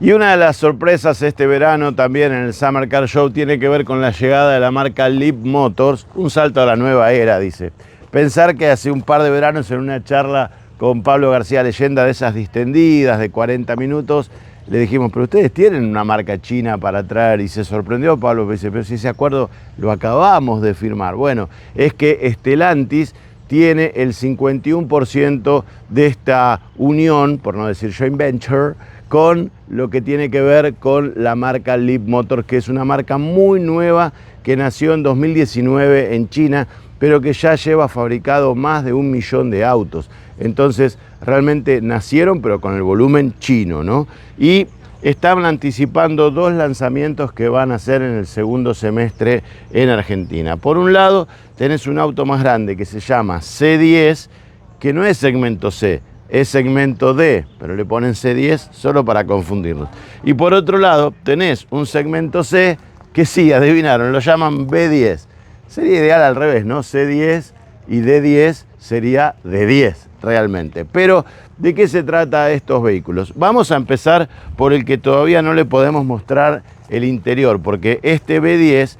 Y una de las sorpresas este verano también en el Summer Car Show tiene que ver con la llegada de la marca Leap Motors, un salto a la nueva era, dice. Pensar que hace un par de veranos en una charla con Pablo García Leyenda, de esas distendidas de 40 minutos, le dijimos, pero ustedes tienen una marca china para traer, y se sorprendió Pablo, que dice, pero si ese acuerdo lo acabamos de firmar. Bueno, es que Stellantis tiene el 51% de esta unión, por no decir joint venture, con lo que tiene que ver con la marca Leap Motors, que es una marca muy nueva que nació en 2019 en China, pero que ya lleva fabricado más de 1 millón de autos. Entonces, realmente nacieron, pero con el volumen chino, ¿no? Y están anticipando 2 lanzamientos que van a hacer en el segundo semestre en Argentina. Por un lado, tenés un auto más grande que se llama C10, que no es segmento C, es segmento D, pero le ponen C10 solo para confundirlos. Y por otro lado, tenés un segmento C que sí, adivinaron, lo llaman B10. Sería ideal al revés, ¿no? C10 y D10 sería D10 realmente. Pero, ¿de qué se trata estos vehículos? Vamos a empezar por el que todavía no le podemos mostrar el interior, porque este B10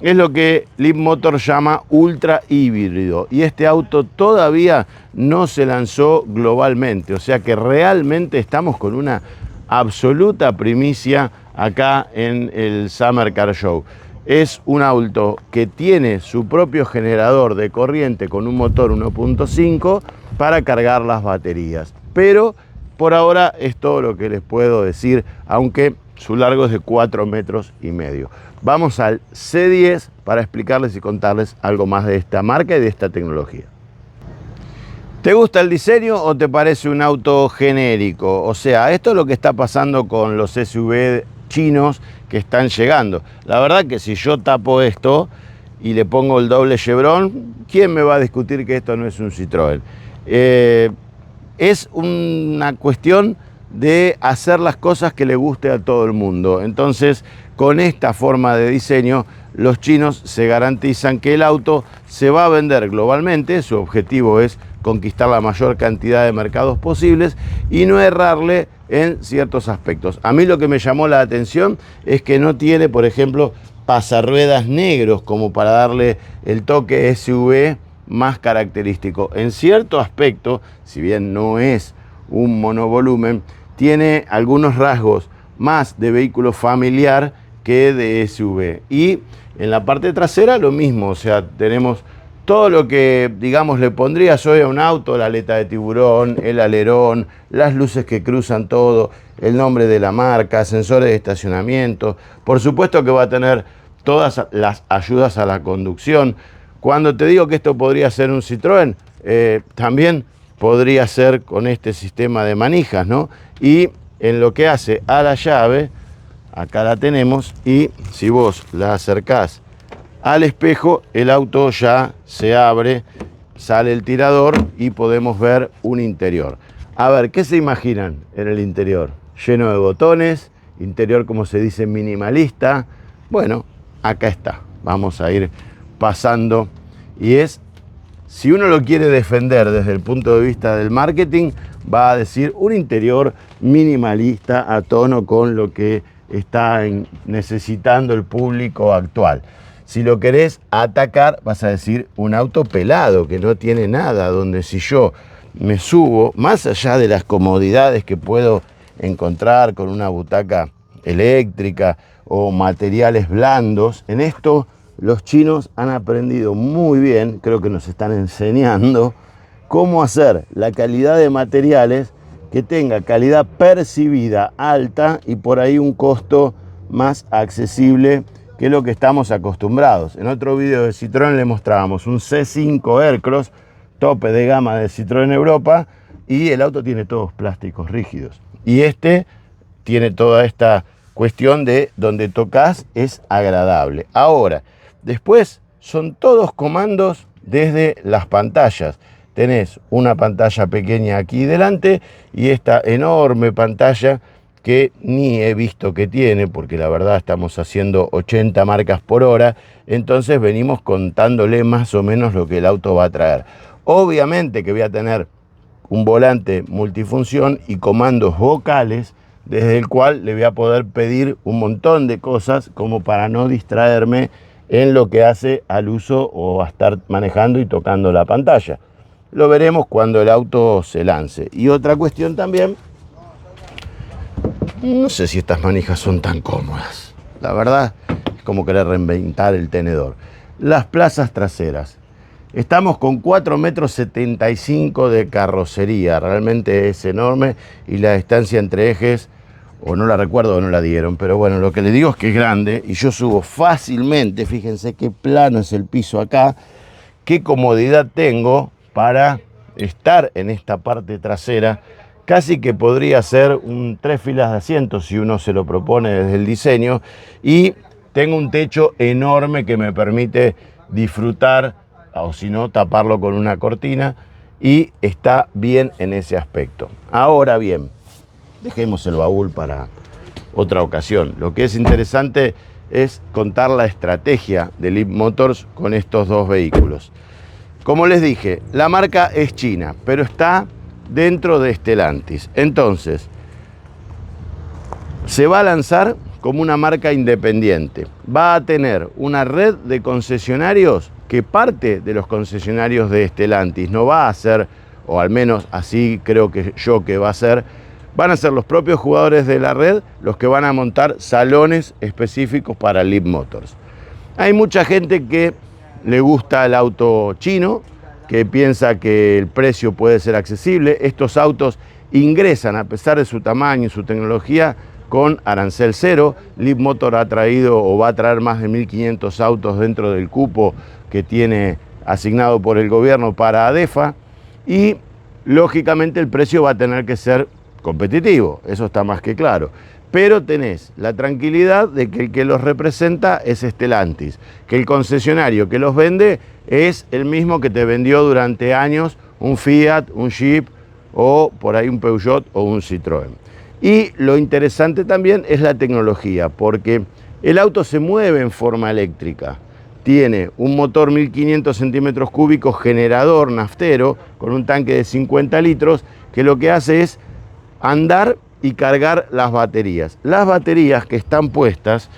es lo que Leap Motors llama ultra híbrido, y este auto todavía no se lanzó globalmente, o sea que realmente estamos con una absoluta primicia acá en el Summer Car Show. Es un auto que tiene su propio generador de corriente con un motor 1.5 para cargar las baterías, pero por ahora es todo lo que les puedo decir, aunque su largo es de 4,5 metros. Vamos al C10 para explicarles y contarles algo más de esta marca y de esta tecnología. ¿Te gusta el diseño o te parece un auto genérico? O sea, esto es lo que está pasando con los SUV chinos que están llegando. La verdad que si yo tapo esto y le pongo el doble chevron, ¿quién me va a discutir que esto no es un Citroën? Es una cuestión de hacer las cosas que le guste a todo el mundo. Entonces, con esta forma de diseño, los chinos se garantizan que el auto se va a vender globalmente. Su objetivo es conquistar la mayor cantidad de mercados posibles y no errarle en ciertos aspectos. A mí lo que me llamó la atención es que no tiene, por ejemplo, pasarruedas negros como para darle el toque SUV más característico. En cierto aspecto, si bien no es un monovolumen, tiene algunos rasgos más de vehículo familiar que de SUV. Y en la parte trasera lo mismo, o sea, tenemos todo lo que, digamos, le pondrías hoy a un auto: la aleta de tiburón, el alerón, las luces que cruzan todo, el nombre de la marca, sensores de estacionamiento. Por supuesto que va a tener todas las ayudas a la conducción. Cuando te digo que esto podría ser un Citroën, también podría ser con este sistema de manijas, ¿no? Y en lo que hace a la llave, acá la tenemos, y si vos la acercás al espejo, el auto ya se abre, sale el tirador y podemos ver un interior. A ver, ¿qué se imaginan en el interior? Lleno de botones, interior, como se dice, minimalista. Bueno, acá está. Vamos a ir pasando, y es, si uno lo quiere defender desde el punto de vista del marketing, va a decir un interior minimalista a tono con lo que está necesitando el público actual. Si lo querés atacar, vas a decir un auto pelado, que no tiene nada, donde si yo me subo, más allá de las comodidades que puedo encontrar con una butaca eléctrica o materiales blandos, en esto los chinos han aprendido muy bien, creo que nos están enseñando cómo hacer la calidad de materiales que tenga calidad percibida alta y por ahí un costo más accesible que lo que estamos acostumbrados. En otro video de Citroën le mostrábamos un C5 Aircross, tope de gama de Citroën Europa, y el auto tiene todos plásticos rígidos. Y este tiene toda esta cuestión de donde tocas es agradable. Ahora, después son todos comandos desde las pantallas. Tenés una pantalla pequeña aquí delante y esta enorme pantalla que ni he visto que tiene, porque la verdad estamos haciendo 80 marcas por hora, entonces venimos contándole más o menos lo que el auto va a traer. Obviamente que voy a tener un volante multifunción y comandos vocales desde el cual le voy a poder pedir un montón de cosas como para no distraerme en lo que hace al uso o a estar manejando y tocando la pantalla. Lo veremos cuando el auto se lance. Y otra cuestión también, no sé si estas manijas son tan cómodas. La verdad, es como querer reinventar el tenedor. Las plazas traseras. Estamos con 4,75 m de carrocería. Realmente es enorme y la distancia entre ejes, o no la recuerdo o no la dieron, pero bueno, lo que le digo es que es grande y yo subo fácilmente. Fíjense qué plano es el piso acá, qué comodidad tengo para estar en esta parte trasera. Casi que podría ser 3 filas de asientos si uno se lo propone desde el diseño, y tengo un techo enorme que me permite disfrutar, o si no, taparlo con una cortina, y está bien en ese aspecto. Ahora bien, dejemos el baúl para otra ocasión. Lo que es interesante es contar la estrategia de Leapmotor con estos dos vehículos. Como les dije, la marca es china, pero está dentro de Stellantis. Entonces, se va a lanzar como una marca independiente. Va a tener una red de concesionarios que parte de los concesionarios de Stellantis. No va a ser, o al menos así creo que yo que va a ser, van a ser los propios jugadores de la red los que van a montar salones específicos para Leapmotor. Hay mucha gente que le gusta el auto chino, que piensa que el precio puede ser accesible. Estos autos ingresan, a pesar de su tamaño y su tecnología, con arancel cero. Leapmotor ha traído o va a traer más de 1.500 autos dentro del cupo que tiene asignado por el gobierno para ADEFA, y lógicamente el precio va a tener que ser competitivo, eso está más que claro. Pero tenés la tranquilidad de que el que los representa es Stellantis, que el concesionario que los vende es el mismo que te vendió durante años un Fiat, un Jeep o por ahí un Peugeot o un Citroën. Y lo interesante también es la tecnología, porque el auto se mueve en forma eléctrica. Tiene un motor 1.500 centímetros cúbicos generador naftero con un tanque de 50 litros que lo que hace es andar y cargar las baterías. Las baterías que están puestas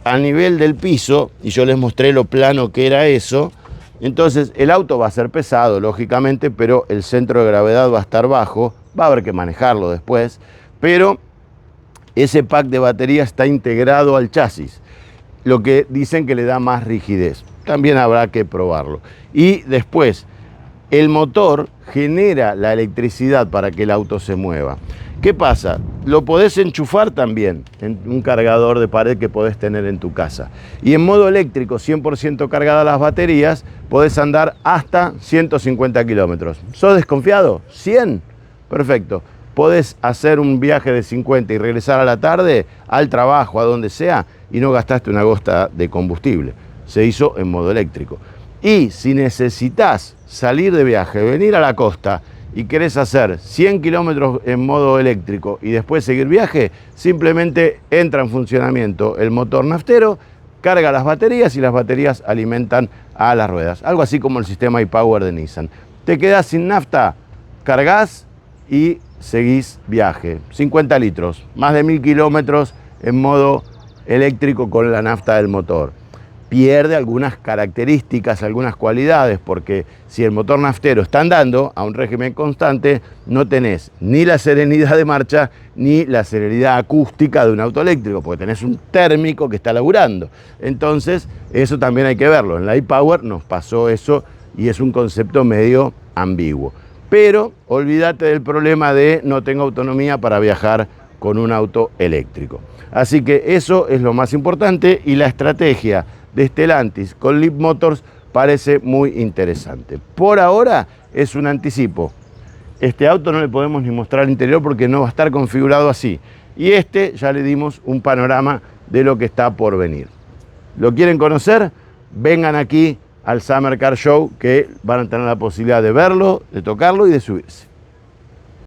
a nivel del piso, y yo les mostré lo plano que era eso. Entonces el auto va a ser pesado, lógicamente, pero el centro de gravedad va a estar bajo, va a haber que manejarlo después, pero ese pack de batería está integrado al chasis, lo que dicen que le da más rigidez. También habrá que probarlo. Y después, el motor genera la electricidad para que el auto se mueva. ¿Qué pasa? Lo podés enchufar también en un cargador de pared que podés tener en tu casa. Y en modo eléctrico, 100% cargadas las baterías, podés andar hasta 150 kilómetros. ¿Sos desconfiado? ¿100? Perfecto. Podés hacer un viaje de 50 y regresar a la tarde, al trabajo, a donde sea, y no gastaste una gota de combustible. Se hizo en modo eléctrico. Y si necesitas salir de viaje, venir a la costa y querés hacer 100 kilómetros en modo eléctrico y después seguir viaje, simplemente entra en funcionamiento el motor naftero, carga las baterías y las baterías alimentan a las ruedas. Algo así como el sistema iPower de Nissan. Te quedás sin nafta, cargas y seguís viaje. 50 litros, más de 1.000 kilómetros en modo eléctrico con la nafta del motor. Pierde algunas características, algunas cualidades, porque si el motor naftero está andando a un régimen constante, no tenés ni la serenidad de marcha ni la serenidad acústica de un auto eléctrico, porque tenés un térmico que está laburando. Entonces, eso también hay que verlo. En la iPower nos pasó eso y es un concepto medio ambiguo. Pero olvídate del problema de no tengo autonomía para viajar con un auto eléctrico. Así que eso es lo más importante, y la estrategia de Stellantis con Leapmotor parece muy interesante. Por ahora es un anticipo. Este auto no le podemos ni mostrar el interior porque no va a estar configurado así. Y ya le dimos un panorama de lo que está por venir. ¿Lo quieren conocer? Vengan aquí al Summer Car Show, que van a tener la posibilidad de verlo, de tocarlo y de subirse.